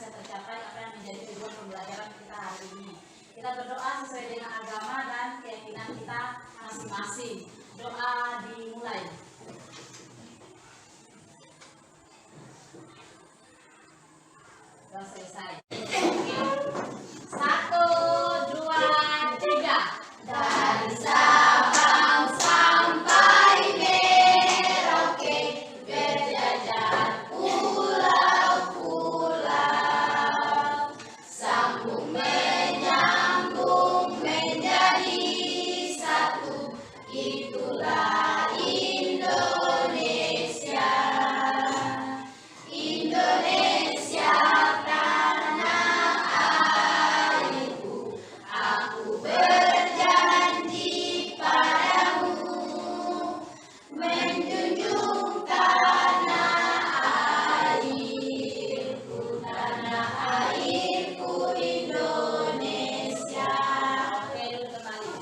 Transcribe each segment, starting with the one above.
bisa tercapai apa yang menjadi tujuan pembelajaran kita hari ini. Kita berdoa sesuai dengan agama dan keyakinan kita masing-masing. Doa dimulai. Doa selesai. 1, 2, 3. Dari Sabang sampai Merauke, berjajar pulau-pulau, sambung menyambung menjadi satu, itulah Indonesia. Indonesia tanah airku, aku berjanji padamu menjunjung tanah airku Indonesia. Oke, dulu kembali.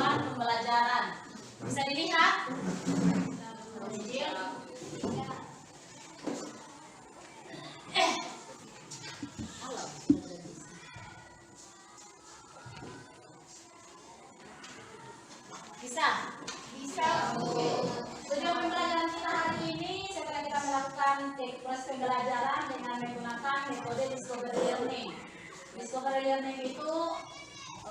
Pembelajaran bisa dilihat. Halo. Bisa? Bisa. Tujuan pembelajaran kita hari ini setelah kita melakukan proses pembelajaran dengan menggunakan metode discovery learning. Discovery learning itu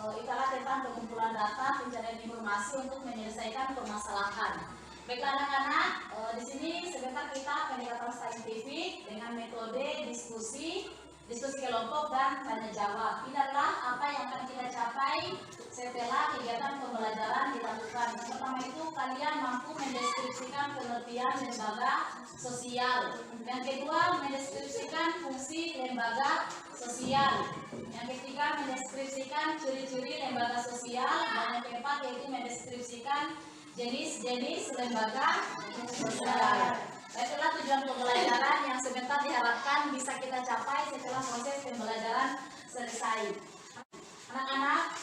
itulah tentang pengumpulan data, pencarian informasi untuk menyelesaikan permasalahan. Baiklah anak-anak, di sini sebentar kita pendekatan saintifik dengan metode diskusi kelompok dan tanya jawab. Ini adalah apa yang akan kita capai setelah kegiatan pembelajaran dilakukan. Yang pertama itu kalian mampu mendeskripsikan pengertian lembaga sosial. Yang kedua mendeskripsikan fungsi lembaga sosial. Yang ketiga mendeskripsikan ciri-ciri lembaga sosial. Dan yang keempat yaitu mendeskripsikan jenis-jenis lembaga sosial. Itulah tujuan pembelajaran yang sebentar diharapkan bisa kita capai setelah proses pembelajaran selesai. Anak-anak,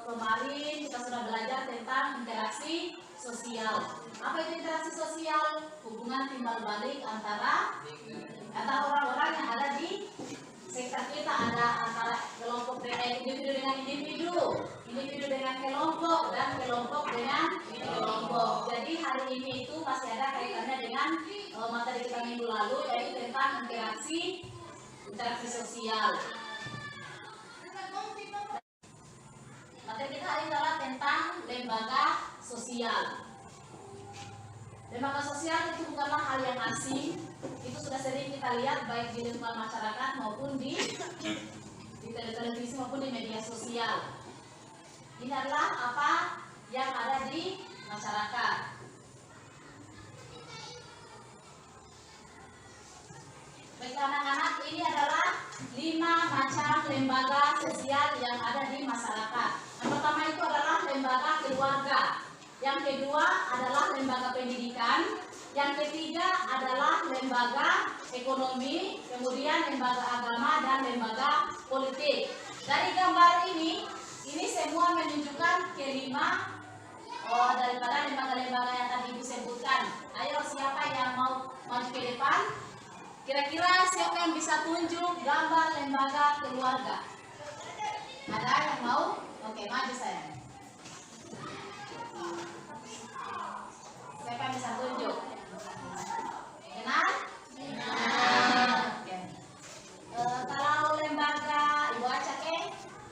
kemarin kita sudah belajar tentang interaksi sosial. Apa itu interaksi sosial? Hubungan timbal balik antara orang-orang yang ada di sekitar kita, ada antara kelompok dengan individu dengan individu, individu dengan kelompok, dan kelompok dengan kelompok. Jadi hari ini itu masih ada kaitannya dengan materi kita minggu lalu, yaitu tentang interaksi sosial. Materi kita hari ini adalah tentang lembaga sosial. Lembaga sosial itu bukanlah hal yang asing, itu sudah sering kita lihat baik di lingkungan masyarakat maupun di televisi maupun di media sosial. Ini adalah apa yang ada di masyarakat. Baik anak-anak, ini adalah 5 macam lembaga sosial yang ada di masyarakat. Yang pertama itu adalah lembaga keluarga. Yang kedua adalah lembaga pendidikan. Yang ketiga adalah lembaga ekonomi, kemudian lembaga agama dan lembaga politik. Dari gambar ini semua menunjukkan kelima daripada lembaga-lembaga yang tadi Ibu sebutkan. Ayo siapa yang mau maju ke depan? Kira-kira siapa yang bisa tunjuk gambar lembaga keluarga? Ada yang mau? Oke, maju sayang. Siapa yang bisa tunjuk? Kenal? Oke. Kalau lembaga Ibu Acake,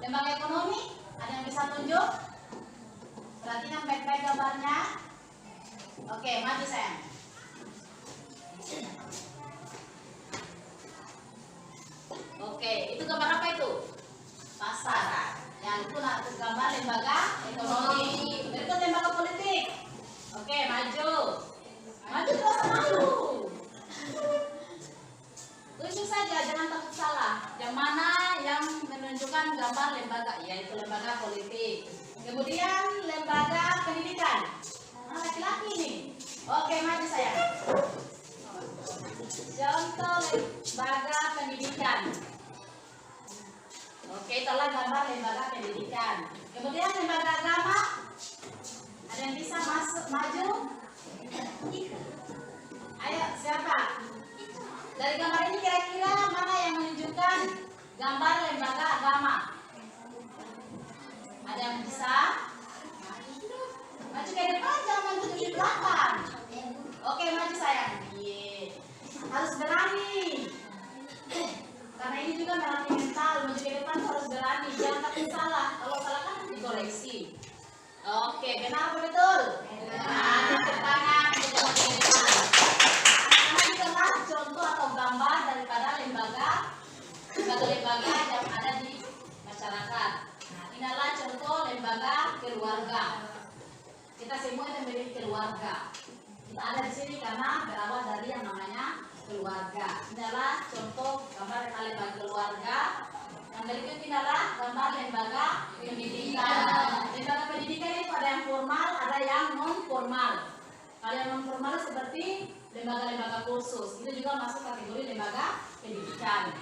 lembaga ekonomi, ada yang bisa tunjuk? Perhatikan baik-baik gambarnya. Oke, maju sayang. Oke, itu gambar apa itu? Pasar. Yang itu gambar lembaga ekonomi. Berikut lembaga politik. Oke, maju. Maju terus malu. Tunjuk saja, jangan takut salah. Yang mana yang menunjukkan gambar lembaga? Yaitu lembaga politik. Kemudian lembaga pendidikan. Nah, laki-laki nih. Oke, maju sayang. Contoh lembaga pendidikan. Oke, itulah gambar lembaga pendidikan. Kemudian lembaga agama. Ada yang bisa maju? Ayo, siapa? Dari gambar ini kira kira-kira mana yang menunjukkan gambar lembaga agama? Ada yang bisa? Maju ke depan, jangan maju di belakang. Oke, maju sayang. Iya. Harus berani. Karena ini juga melatih mental. Maju ke depan harus berani. Jangan takut salah. Kalau salah kan dikoreksi. Oke, benar atau betul? Benar. Tepuk tangan. Kita maju ke depan. Karena itulah contoh atau gambar daripada lembaga yang ada di masyarakat. Nah, inilah contoh lembaga keluarga. Kita semua memiliki keluarga. Kita ada di sini karena berawal dari yang namanya keluarga. Inilah contoh gambar lembaga keluarga. Yang berikut inilah gambar lembaga pendidikan. Lembaga pendidikan itu ada yang formal, ada yang non formal. Kalau yang non formal seperti lembaga-lembaga kursus, itu juga masuk kategori lembaga pendidikan.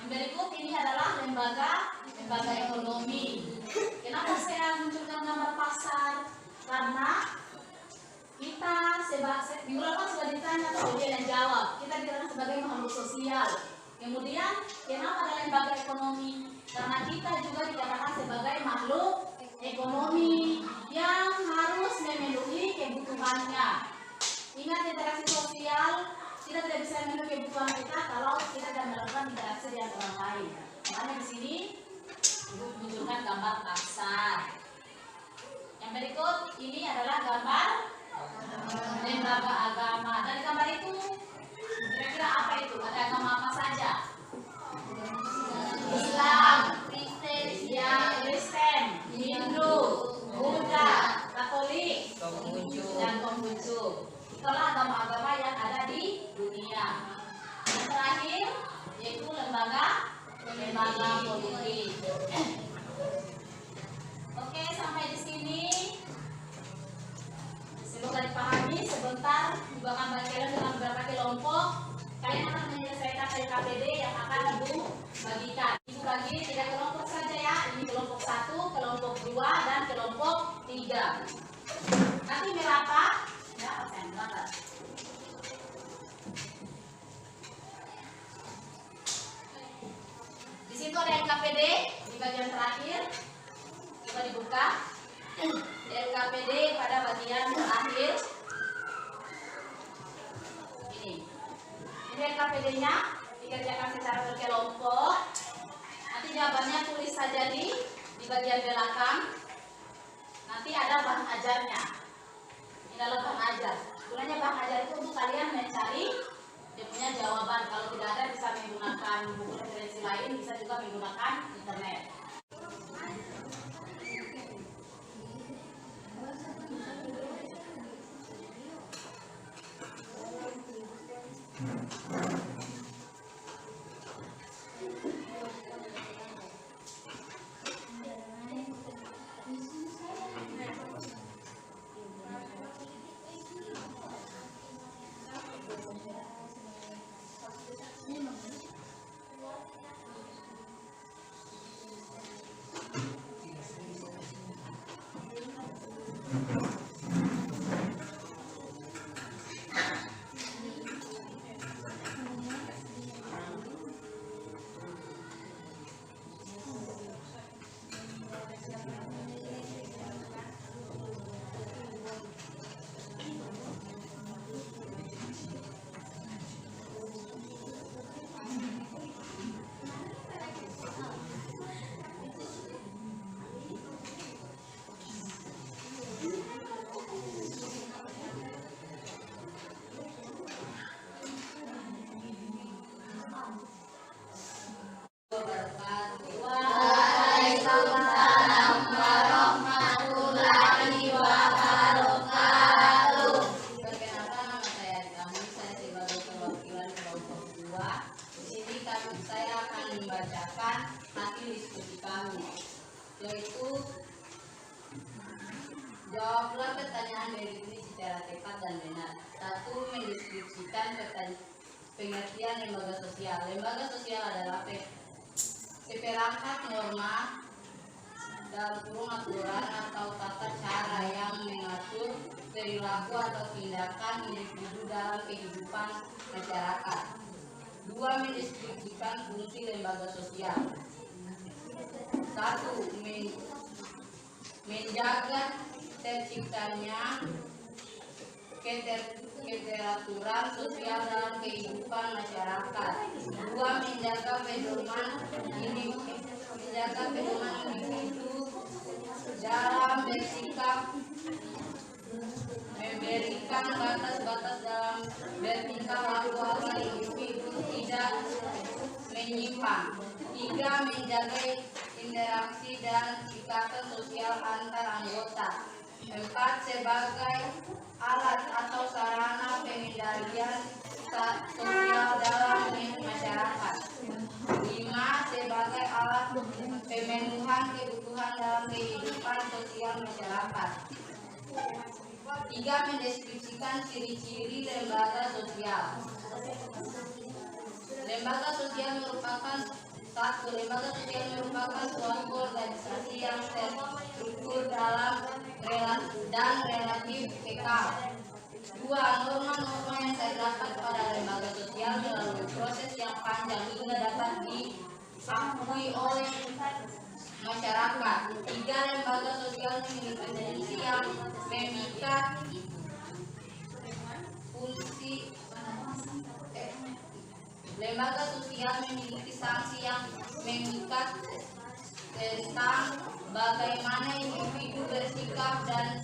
Yang berikut ini adalah lembaga ekonomi. Kenapa saya munculkan gambar pasar? Karena kita minggu lalu sudah ditanya atau dia yang jawab. Kita dikatakan sebagai makhluk sosial. Kemudian kenapa ada lembaga ekonomi? Karena kita juga dikatakan sebagai makhluk ekonomi yang harus memenuhi kebutuhannya. Ingat, interaksi sosial kita tidak bisa memenuhi kebutuhan kita kalau kita tidak melakukan interaksi dengan orang lain. Makanya di sini ibu munculkan gambar pasar. Yang berikut ini adalah gambar lembaga agama. Dari gambar itu kira-kira apa itu? Ada agama apa saja? Islam, Kristen, Hindu, Buddha, Katolik, dan Konghucu. Itulah agama-agama yang ada di dunia. Yang terakhir yaitu lembaga politik. Oke, sampai di sini. Semoga dipahami. Sebentar Ibu akan bagi kalian dengan beberapa kelompok. Kalian akan menyelesaikan LKPD yang akan Ibu bagikan. Ibu bagi 3 kelompok saja ya. Ini kelompok 1, kelompok 2, dan kelompok 3. Nanti merapat. Ya, saya merapat. Di situ ada LKPD di bagian terakhir. Coba dibuka. LKPD pada bagian terakhir. Ini LKPD-nya dikerjakan secara berkelompok. Nanti jawabannya tulis saja di bagian belakang. Nanti ada bahan ajarnya. Ini adalah bahan ajar. Gunanya bahan ajar itu untuk kalian mencari dia punya jawaban. Kalau tidak ada bisa menggunakan buku referensi lain, bisa juga menggunakan internet. Jawablah pertanyaan berikut secara tepat dan benar. 1. Mendeskripsikan pengertian lembaga sosial. Lembaga sosial adalah seperangkat norma dalam kurung aturan atau tata cara yang mengatur perilaku atau tindakan individu dalam kehidupan masyarakat. 2. Mendeskripsikan fungsi lembaga sosial. 1. Menjaga terciptanya keteraturan sosial dalam kehidupan masyarakat. 2. Menjaga pedoman individu dalam bersikap, memberikan batas-batas dalam bertingkah laku agar individu tidak menyimpang. 3. Menjaga interaksi dan ikatan sosial antar anggota. 4. Sebagai alat atau sarana pengendalian sosial dalam masyarakat. 5. Sebagai alat pemenuhan kebutuhan dalam kehidupan sosial masyarakat. 3. Mendeskripsikan ciri-ciri lembaga sosial. Lembaga sosial merupakan lembaga sosial merupakan suatu organisasi yang terstruktur dan relatif kekal. 2. Norma-norma yang terdapat pada lembaga sosial melalui proses yang panjang hingga dapat diakui oleh masyarakat. 3. Lembaga sosial memiliki fungsi yang memikat lembaga sosial memiliki sanksi yang mengikat tentang bagaimana individu bersikap dan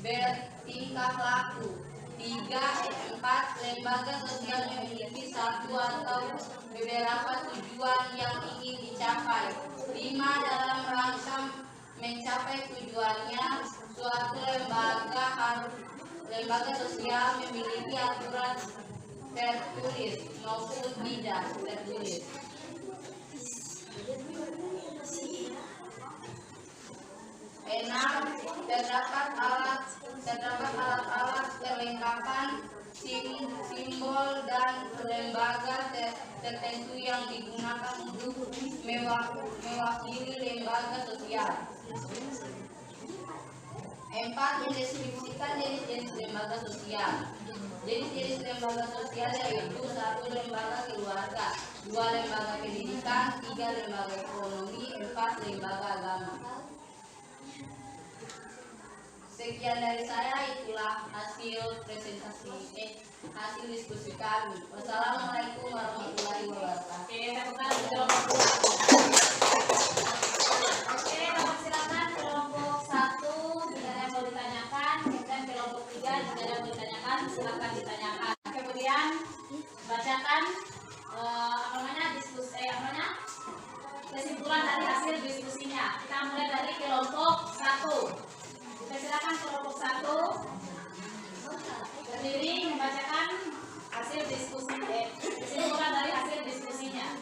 bertingkah laku. 3. 4. Lembaga sosial memiliki satu atau beberapa tujuan yang ingin dicapai. 5. Dalam rangka mencapai tujuannya, suatu lembaga sosial memiliki aturan tertulis maupun tidak tertulis. 6. Terdapat alat-alat perlengkapan simbol dan lembaga tertentu yang digunakan untuk mewakili lembaga sosial. 4. Mendeskripsikan jenis-jenis lembaga sosial. Jenis-jenis lembaga sosial yaitu 1. Lembaga keluarga, 2. Lembaga pendidikan, 3. Lembaga ekonomi, 4. Lembaga agama. Sekian dari saya, itulah hasil hasil diskusi kami. Wassalamualaikum warahmatullahi wabarakatuh. Oke, dapat silakan kelompok 1 jika ada yang mau ditanyakan, kemudian kelompok 3 jika ada yang mau ditanyakan, silakan ditanyakan. Kemudian bacakan kesimpulan dari hasil diskusinya. Kita mulai dari kelompok 1. Silakan kelompok 1 berdiri membacakan hasil diskusi kesimpulan dari hasil diskusinya.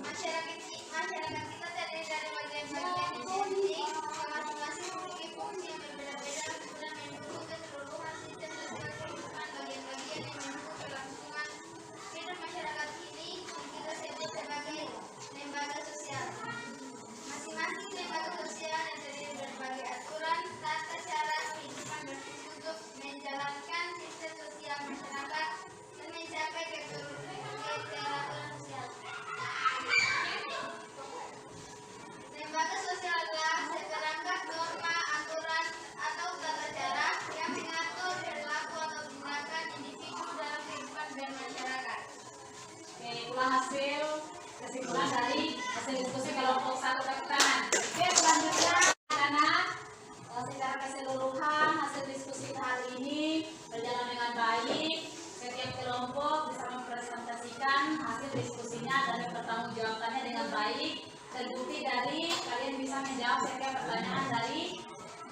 Masyarakat kita terdiri dari bagian-bagian identik yang masing-masing memiliki fungsi yang berbeda-beda guna mendukung keseluruhan sistem sosial kehidupan. Bagian-bagian yang mendukung kelangsungan hidup masyarakat ini kita sebut sebagai lembaga sosial. Masing-masing lembaga sosial yang terdiri dari berbagai aturan tata cara kehidupan berfungsi untuk menjalankan sistem sosial masyarakat dan mencapai keteraturan sosial. Lembaga sosial adalah seperangkat norma, aturan, atau tata cara yang mengatur perilaku atau tindakan individu dalam kehidupan bermasyarakat. Oke, itulah hasil kesimpulan dari hasil diskusi kelompok 1 tepuk tangan. Oke, selanjutnya anak secara keseluruhan hasil diskusi hari ini berjalan dengan baik. Setiap kelompok bisa mempresentasikan hasil diskusinya dan mempertanggungjawabkannya dengan baik. Terbukti dari kalian bisa menjawab setiap pertanyaan dari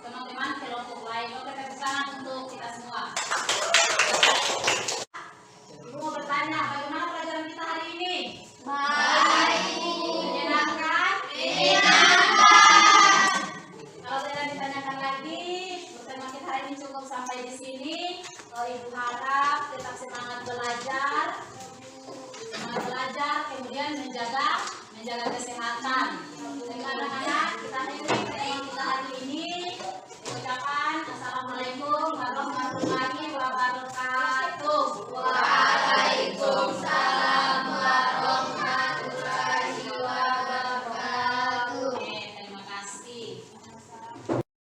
teman-teman kelompok lain. Oke, tepuk tangan untuk kita semua. Ibu mau bertanya, bagaimana pelajaran kita hari ini? Baik. Menyenangkan? Menyenangkan. Kalau tidak ditanyakan lagi, pertemuan kita hari ini cukup sampai di sini. Ibu harap tetap semangat belajar, kemudian menjaga kesehatan. Sehingga anak-anak kita akhiri pertemuan kita hari ini. Ucapan assalamualaikum warahmatullahi wabarakatuh. Mari